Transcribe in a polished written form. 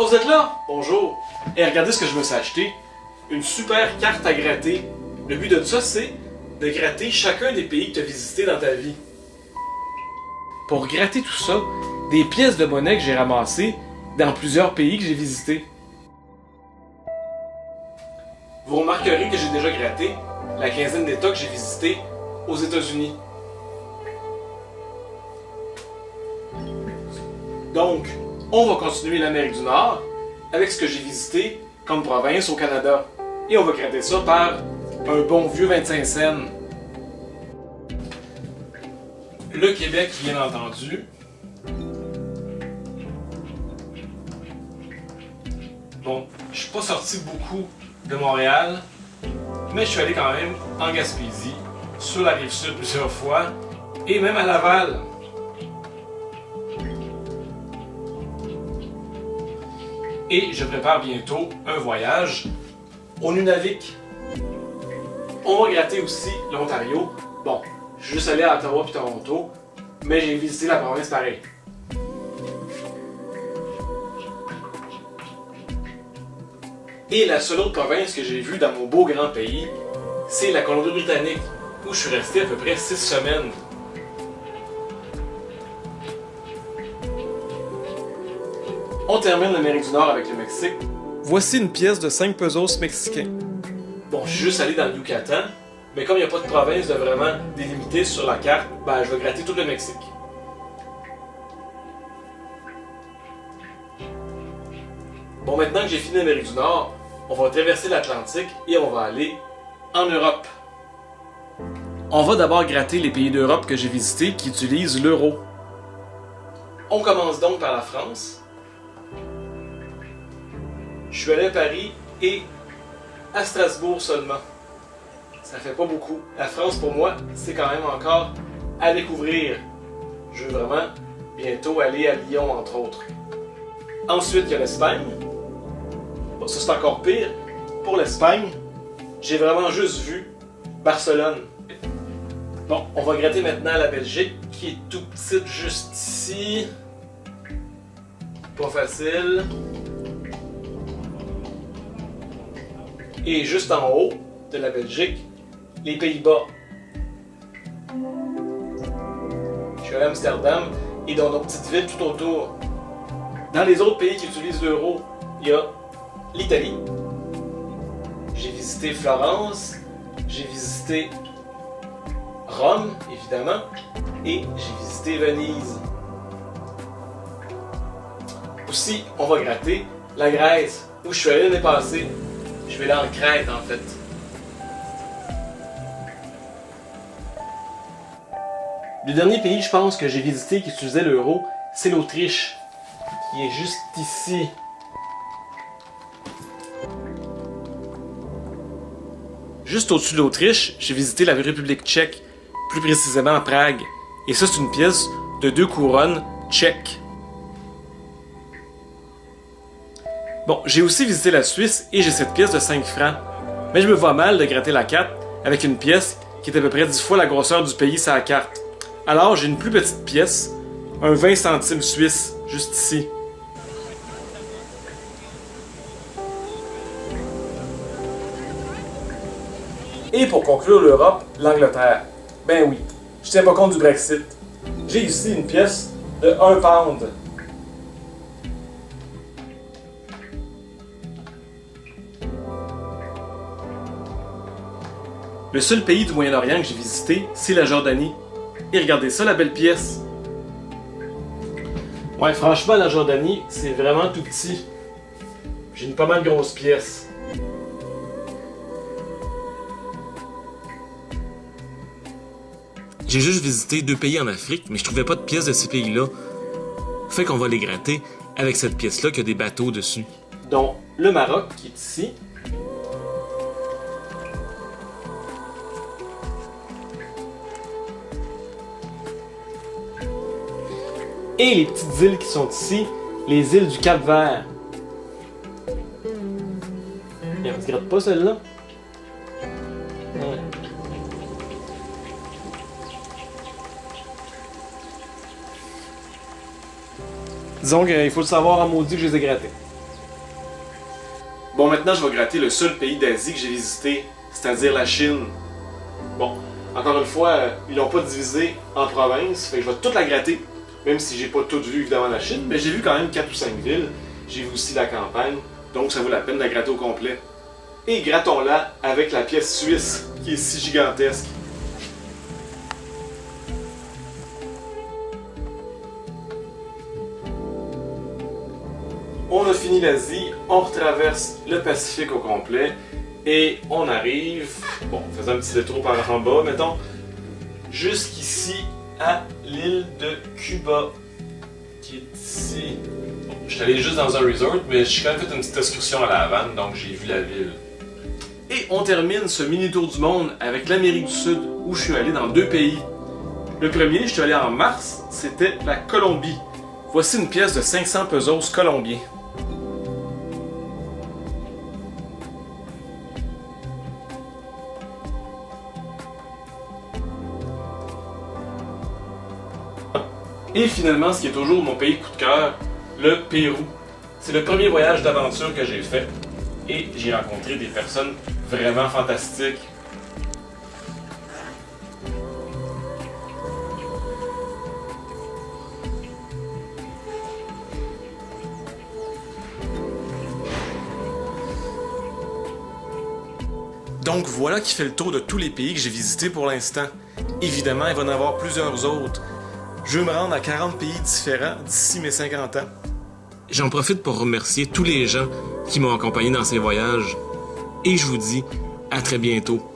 Oh, vous êtes là? Bonjour. Et regardez ce que je me suis acheté. Une super carte à gratter. Le but de ça, c'est de gratter chacun des pays que tu as visités dans ta vie. Pour gratter tout ça, des pièces de monnaie que j'ai ramassées dans plusieurs pays que j'ai visités. Vous remarquerez que j'ai déjà gratté la quinzaine d'États que j'ai visités aux États-Unis. Donc, on va continuer l'Amérique du Nord avec ce que j'ai visité comme province au Canada. Et on va gratter ça par un bon vieux 25 cents. Le Québec, bien entendu. Bon, je suis pas sorti beaucoup de Montréal, mais je suis allé quand même en Gaspésie, sur la Rive-Sud plusieurs fois, et même à Laval. Et je prépare bientôt un voyage au Nunavik. On va gratter aussi l'Ontario. Bon, je suis juste allé à Ottawa puis Toronto, mais j'ai visité la province pareil. Et la seule autre province que j'ai vue dans mon beau grand pays, c'est la Colombie-Britannique, où je suis resté à peu près 6 semaines. On termine l'Amérique du Nord avec le Mexique. Voici une pièce de 5 pesos mexicains. Bon, je suis juste allé dans le Yucatan, mais comme il n'y a pas de province de vraiment délimitée sur la carte, ben je vais gratter tout le Mexique. Bon, maintenant que j'ai fini l'Amérique du Nord, on va traverser l'Atlantique et on va aller en Europe. On va d'abord gratter les pays d'Europe que j'ai visités qui utilisent l'euro. On commence donc par la France. Je suis allé à Paris et à Strasbourg seulement. Ça fait pas beaucoup. La France, pour moi, c'est quand même encore à découvrir. Je veux vraiment bientôt aller à Lyon, entre autres. Ensuite, il y a l'Espagne. Bon, ça, c'est encore pire. Pour l'Espagne, j'ai vraiment juste vu Barcelone. Bon, on va gratter maintenant la Belgique, qui est tout petite juste ici. Pas facile. Et juste en haut de la Belgique, les Pays-Bas. Je suis allé à Amsterdam et dans nos petites villes tout autour. Dans les autres pays qui utilisent l'euro, il y a l'Italie. J'ai visité Florence, j'ai visité Rome, évidemment, et j'ai visité Venise. Aussi, on va gratter la Grèce, où je suis allé l'année passée. Je vais là en Crète, en fait. Le dernier pays, je pense, que j'ai visité qui utilisait l'euro, c'est l'Autriche, qui est juste ici. Juste au-dessus de l'Autriche, j'ai visité la République tchèque, plus précisément à Prague. Et ça, c'est une pièce de 2 couronnes tchèques. Bon, j'ai aussi visité la Suisse et j'ai cette pièce de 5 francs. Mais je me vois mal de gratter la carte avec une pièce qui est à peu près 10 fois la grosseur du pays sur la carte. Alors, j'ai une plus petite pièce, un 20 centimes suisse, juste ici. Et pour conclure l'Europe, l'Angleterre. Ben oui, je tiens pas compte du Brexit. J'ai ici une pièce de 1 pound. Le seul pays du Moyen-Orient que j'ai visité, c'est la Jordanie. Et regardez ça, la belle pièce. Ouais, franchement, la Jordanie, c'est vraiment tout petit. J'ai une pas mal grosse pièce. J'ai juste visité 2 pays en Afrique, mais je trouvais pas de pièces de ces pays-là. Fait qu'on va les gratter avec cette pièce-là qui a des bateaux dessus. Donc, le Maroc, qui est ici. Et les petites îles qui sont ici, les îles du Cap-Vert. Et on ne gratte pas celle-là. Ouais. Disons qu'il faut le savoir en maudit que je les ai grattés. Bon, maintenant, je vais gratter le seul pays d'Asie que j'ai visité, c'est-à-dire la Chine. Bon, encore une fois, ils l'ont pas divisé en provinces, fait que je vais toute la gratter, même si j'ai pas tout vu évidemment la Chine, mais j'ai vu quand même 4 ou 5 villes. J'ai vu aussi la campagne, donc ça vaut la peine de la gratter au complet. Et grattons-la avec la pièce suisse, qui est si gigantesque. On a fini l'Asie, on retraverse le Pacifique au complet et on arrive, bon, faisant un petit détour par en bas, mettons, jusqu'ici à l'île de Cuba, qui est ici. Bon, je suis allé juste dans un resort, mais je suis quand même fait une petite excursion à La Havane, donc j'ai vu la ville. Et on termine ce mini tour du monde avec l'Amérique du Sud, où je suis allé dans 2 pays. Le premier, je suis allé en mars, c'était la Colombie. Voici une pièce de 500 pesos colombiens. Et finalement, ce qui est toujours mon pays coup de cœur, le Pérou. C'est le premier voyage d'aventure que j'ai fait et j'ai rencontré des personnes vraiment fantastiques. Donc voilà qui fait le tour de tous les pays que j'ai visités pour l'instant. Évidemment, il va y en avoir plusieurs autres. Je veux me rendre à 40 pays différents d'ici mes 50 ans. J'en profite pour remercier tous les gens qui m'ont accompagné dans ces voyages. Et je vous dis à très bientôt.